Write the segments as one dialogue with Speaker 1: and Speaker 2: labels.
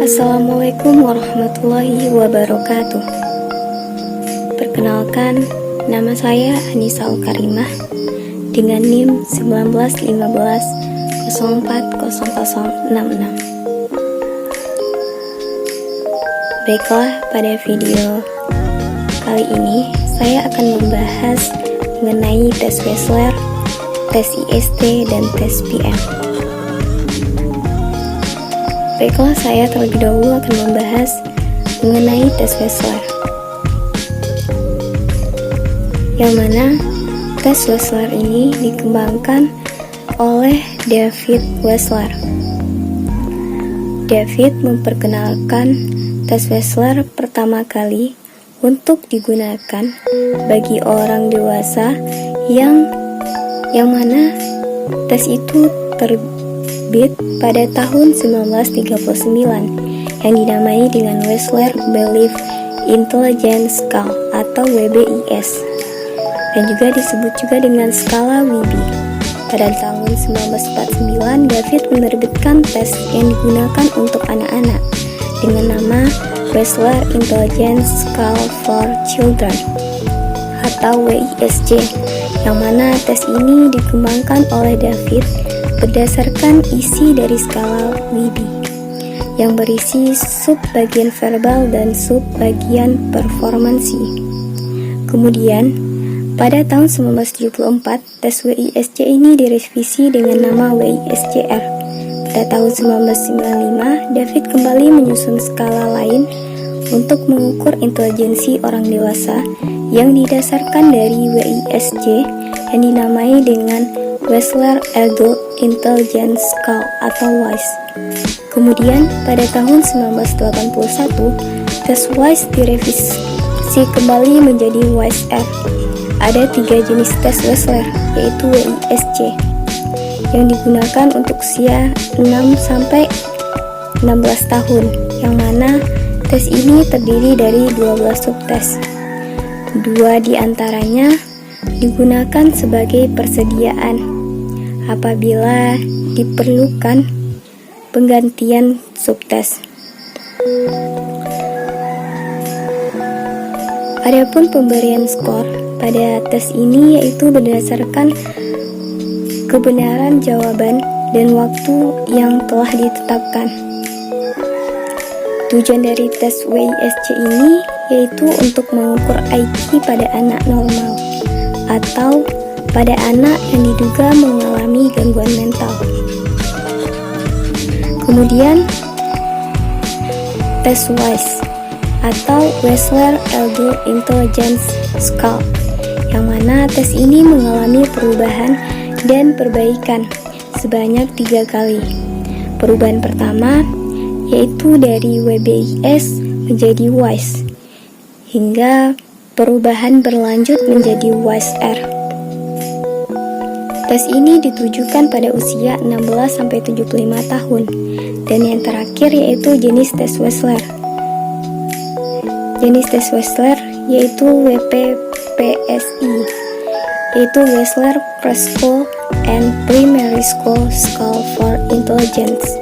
Speaker 1: Assalamualaikum warahmatullahi wabarakatuh. Perkenalkan, nama saya Anissa Al-Karimah dengan NIM 1915040066. Baiklah, pada video kali ini saya akan membahas mengenai tes Wechsler, tes IST, dan tes PM. Baiklah, saya terlebih dahulu akan membahas mengenai tes Wechsler, yang mana tes Wechsler ini dikembangkan oleh David Wechsler. David memperkenalkan tes Wechsler pertama kali untuk digunakan bagi orang dewasa yang mana tes itu terbit pada tahun 1939 yang dinamai dengan Wechsler Belief Intelligence Scale atau WBIS, dan juga disebut juga dengan skala WIBI. Pada tahun 1949, David menerbitkan tes yang digunakan untuk anak-anak dengan nama Wechsler Intelligence Scale for Children atau WISC, yang mana tes ini dikembangkan oleh David berdasarkan isi dari skala WIBI yang berisi sub bagian verbal dan sub bagian performansi. Kemudian pada tahun 1974, tes WISC ini direvisi dengan nama WISCR. Pada tahun 1995, David kembali menyusun skala lain untuk mengukur intelijensi orang dewasa yang didasarkan dari WISC yang dinamai dengan Wechsler Adult Intelligence Scale atau WISE. Kemudian pada tahun 1981, tes WISE direvisi kembali menjadi WISE-R. Ada 3 jenis tes Wechsler, yaitu WISC yang digunakan untuk usia 6-16 tahun, yang mana tes ini terdiri dari 12 subtes. 2 diantaranya digunakan sebagai persediaan apabila diperlukan penggantian subtes. Adapun pemberian skor pada tes ini yaitu berdasarkan kebenaran jawaban dan waktu yang telah ditetapkan. Tujuan dari tes WISC ini yaitu untuk mengukur IQ pada anak normal atau pada anak yang diduga mengalami gangguan mental. Kemudian tes WISE atau Wechsler Adult Intelligence Scale, yang mana tes ini mengalami perubahan dan perbaikan sebanyak 3 kali. Perubahan pertama yaitu dari WBIS menjadi WISE, hingga perubahan berlanjut menjadi WISE-R. Tes ini ditujukan pada usia 16-75 tahun, dan yang terakhir yaitu jenis tes Wechsler. Jenis tes Wechsler yaitu WPPSI, yaitu Wechsler Preschool and Primary School Scale for Intelligence,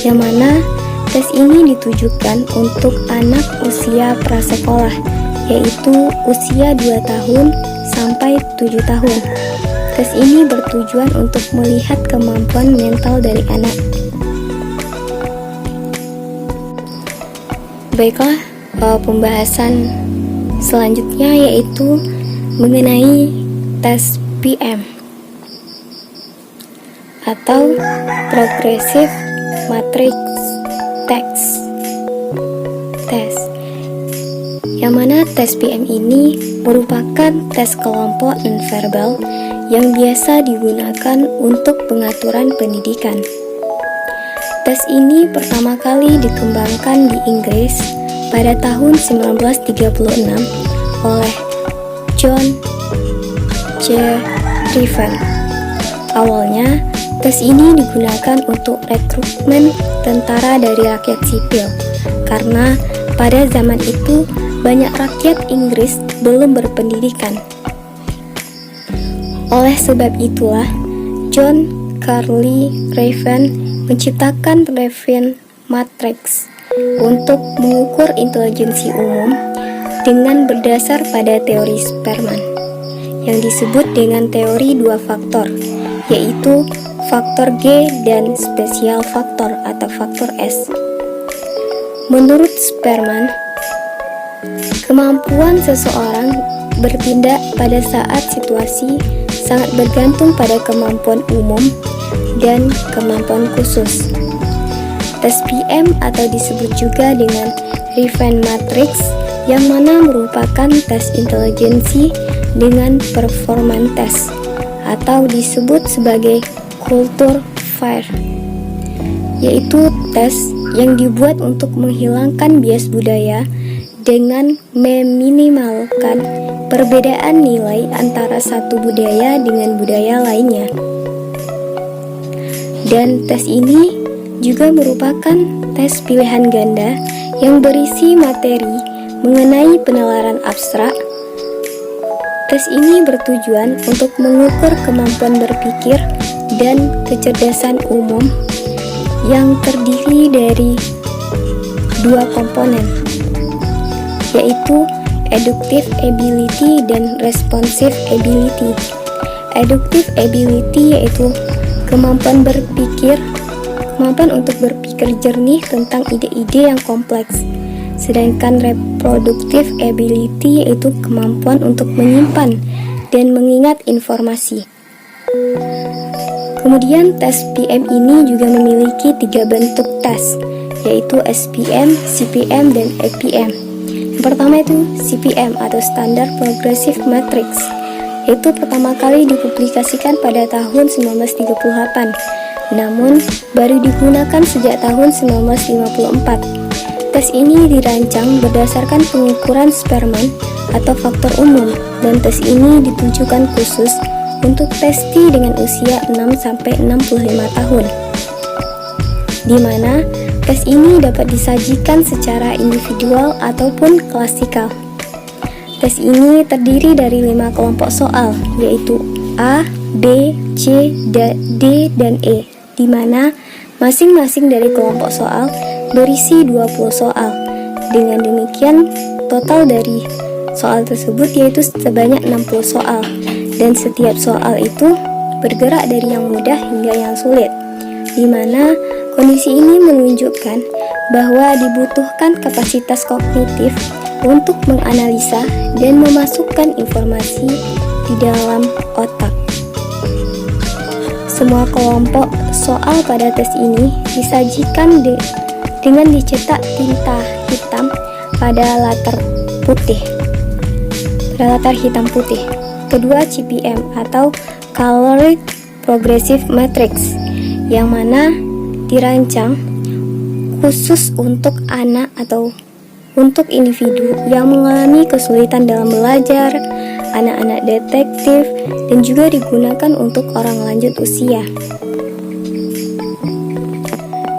Speaker 1: yang mana tes ini ditujukan untuk anak usia prasekolah, yaitu usia 2 tahun sampai 7 tahun. Tes ini bertujuan untuk melihat kemampuan mental dari anak. Baiklah, pembahasan selanjutnya yaitu mengenai tes PM atau Progressive Matrix Test, yang mana tes PM ini merupakan tes kelompok nonverbal yang biasa digunakan untuk pengaturan pendidikan. Tes ini pertama kali dikembangkan di Inggris pada tahun 1936 oleh John C. Griffin. Awalnya, tes ini digunakan untuk rekrutmen tentara dari rakyat sipil, karena pada zaman itu banyak rakyat Inggris belum berpendidikan. Oleh sebab itulah, John Carly Griffin menciptakan Griffin Matrix untuk mengukur intelijensi umum dengan berdasar pada teori Spearman yang disebut dengan teori dua faktor, yaitu faktor G dan spesial faktor atau faktor S. Menurut Spearman, kemampuan seseorang bertindak pada saat situasi sangat bergantung pada kemampuan umum dan kemampuan khusus. Tes PM atau disebut juga dengan Refine Matrix, yang mana merupakan tes intelijensi dengan performance test atau disebut sebagai culture fire, yaitu tes yang dibuat untuk menghilangkan bias budaya dengan meminimalkan perbedaan nilai antara satu budaya dengan budaya lainnya. Dan tes ini juga merupakan tes pilihan ganda yang berisi materi mengenai penalaran abstrak. Tes ini bertujuan untuk mengukur kemampuan berpikir dan kecerdasan umum yang terdiri dari dua komponen, yaitu Eductive ability dan responsive ability. Eductive ability yaitu kemampuan berpikir, kemampuan untuk berpikir jernih tentang ide-ide yang kompleks. Sedangkan reproductive ability yaitu kemampuan untuk menyimpan dan mengingat informasi. Kemudian tes PM ini juga memiliki 3 bentuk tes, yaitu SPM, CPM, dan APM. Yang pertama itu CPM atau Standard Progressive Matrix, yaitu pertama kali dipublikasikan pada tahun 1938, namun baru digunakan sejak tahun 1954. Tes ini dirancang berdasarkan pengukuran Spearman atau faktor umum, dan tes ini ditujukan khusus untuk testi dengan usia 6-65 tahun, di mana tes ini dapat disajikan secara individual ataupun klasikal. Tes ini terdiri dari 5 kelompok soal, yaitu A, B, C, D, dan E, di mana masing-masing dari kelompok soal berisi 20 soal. Dengan demikian, total dari soal tersebut yaitu sebanyak 60 soal, dan setiap soal itu bergerak dari yang mudah hingga yang sulit, di mana kondisi ini menunjukkan bahwa dibutuhkan kapasitas kognitif untuk menganalisa dan memasukkan informasi di dalam otak. Semua kelompok soal pada tes ini disajikan dengan dicetak tinta hitam pada latar hitam putih. Kedua, CPM atau Colored Progressive Matrix, yang mana dirancang khusus untuk anak atau untuk individu yang mengalami kesulitan dalam belajar, anak-anak detektif, dan juga digunakan untuk orang lanjut usia.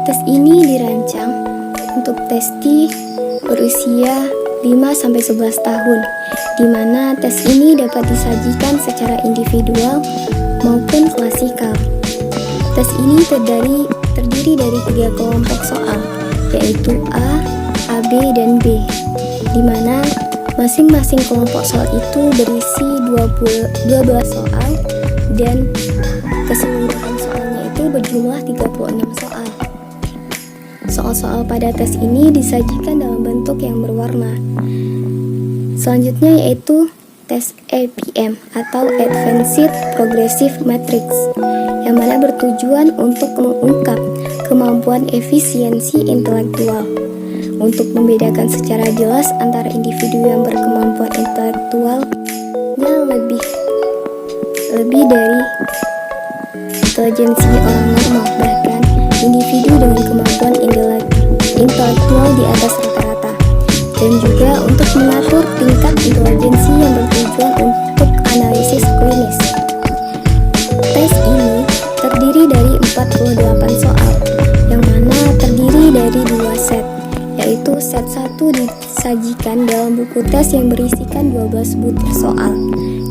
Speaker 1: Tes ini dirancang untuk testi berusia 5-11 tahun, di mana tes ini dapat disajikan secara individual maupun klasikal. Tes ini terdiri dari 3 kelompok soal, yaitu A, AB, dan B, di mana masing-masing kelompok soal itu berisi 12 soal, dan keseluruhan soalnya itu berjumlah 36 soal. Soal-soal pada tes ini disajikan dalam bentuk yang berwarna. Selanjutnya yaitu tes APM atau Advanced Progressive Matrix, yang mana bertujuan untuk mengungkap kemampuan efisiensi intelektual untuk membedakan secara jelas antara individu yang berkemampuan intelektualnya lebih dari intelijensi orang normal, bahkan individu dengan kemampuan intelektual di atas rata-rata, dan juga untuk mengatur tingkat intelijensi yang bertujuan untuk analisis klinis. Tes ini terdiri dari 48 soal, yang mana terdiri dari 2 set, yaitu set 1 disajikan dalam buku tes yang berisikan 12 butir soal,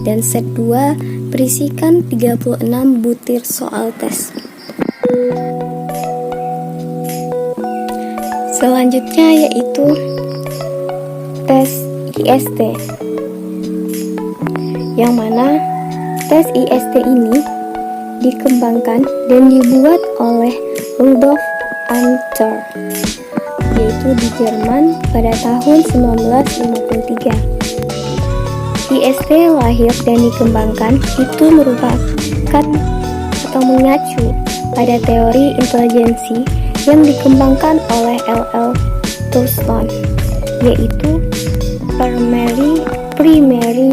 Speaker 1: dan set 2 berisikan 36 butir soal tes. Selanjutnya yaitu tes IST, yang mana tes IST ini dikembangkan dan dibuat oleh Rudolf Amthor, yaitu di Jerman pada tahun 1953. IST lahir dan dikembangkan itu merupakan atau mengacu pada teori intelijensi yang dikembangkan oleh L.L. Thurston, yaitu primary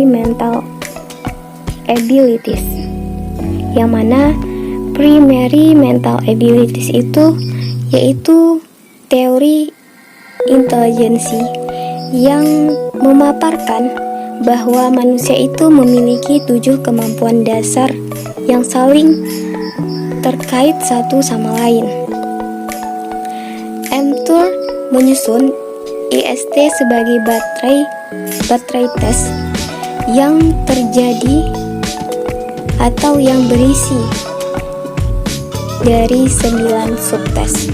Speaker 1: mental abilities, yang mana primary mental abilities itu yaitu teori intelijensi yang memaparkan bahwa manusia itu memiliki 7 kemampuan dasar yang saling terkait satu sama lain. Amthor menyusun IST sebagai baterai tes yang terjadi atau yang berisi dari 9 subtes.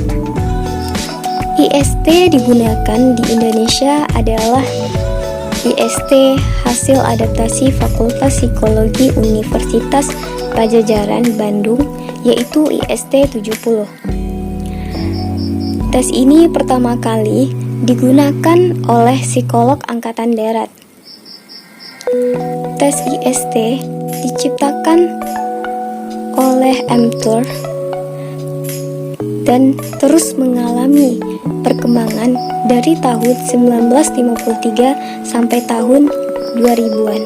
Speaker 1: IST digunakan di Indonesia adalah IST hasil adaptasi Fakultas Psikologi Universitas Padjadjaran Bandung, yaitu IST 70. Tes ini pertama kali digunakan oleh psikolog Angkatan Darat. Tes IST diciptakan oleh Amthor dan terus mengalami perkembangan dari tahun 1953 sampai tahun 2000-an.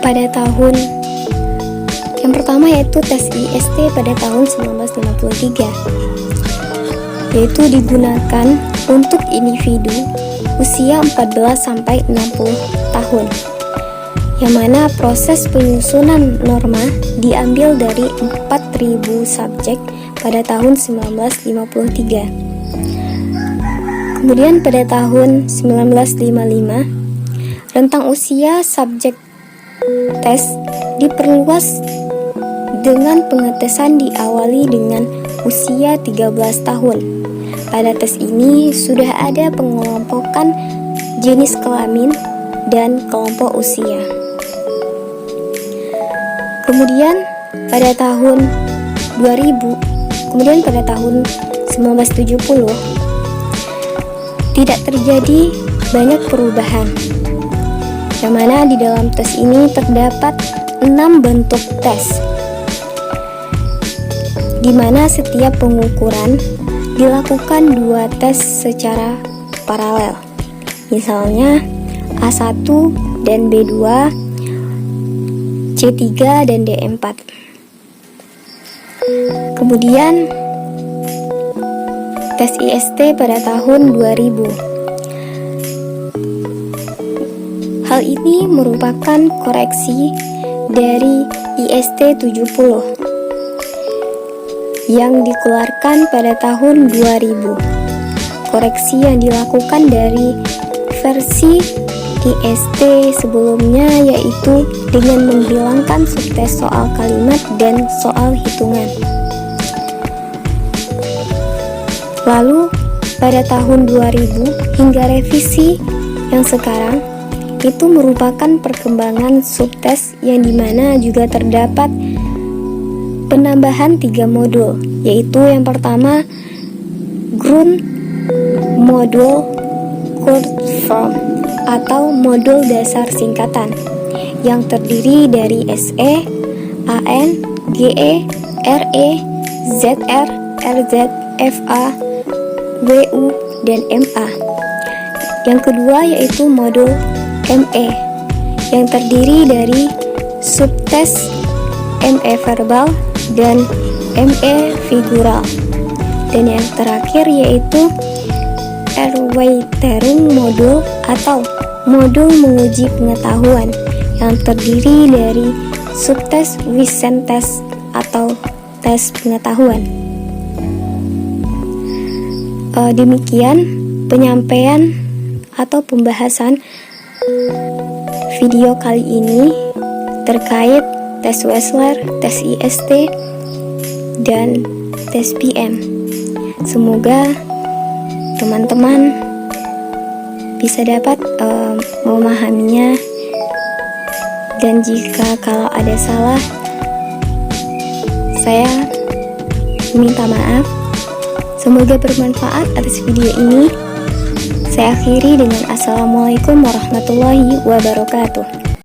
Speaker 1: Pada tahun yang pertama yaitu tes IST pada tahun 1953, yaitu digunakan untuk individu usia 14 sampai 60 tahun, yang mana proses penyusunan norma diambil dari 4.000 subjek pada tahun 1953. Kemudian pada tahun 1955, rentang usia subjek tes diperluas dengan pengetesan diawali dengan usia 13 tahun. Pada tes ini sudah ada pengelompokan jenis kelamin dan kelompok usia. Kemudian pada tahun 1970 tidak terjadi banyak perubahan, yang mana di dalam tes ini terdapat 6 bentuk tes, di mana setiap pengukuran dilakukan 2 tes secara paralel, misalnya A1 dan B2, C3 dan D4. Kemudian tes IST pada tahun 2000. Hal ini merupakan koreksi dari IST 70 yang dikeluarkan pada tahun 2000. Koreksi yang dilakukan dari versi IST sebelumnya yaitu dengan menghilangkan subtes soal kalimat dan soal hitungan. Lalu pada tahun 2000 hingga revisi yang sekarang itu merupakan perkembangan subtes yang dimana juga terdapat penambahan 3 modul, yaitu yang pertama Grund Modul Kurzform atau modul dasar singkatan yang terdiri dari SE, AN, GE, RE, ZR, RZ, FA, WU, dan MA. Yang kedua yaitu modul ME yang terdiri dari subtes ME verbal dan ME figural. Dan yang terakhir yaitu Erweiterung modul atau modul menguji pengetahuan yang terdiri dari subtes Wissenschaft atau tes pengetahuan. Demikian penyampaian atau pembahasan video kali ini terkait tes Wechsler, tes IST, dan tes PM. Semoga teman-teman bisa dapat memahaminya, dan jika kalau ada salah, saya minta maaf. Semoga bermanfaat atas video ini. Saya akhiri dengan Assalamualaikum warahmatullahi wabarakatuh.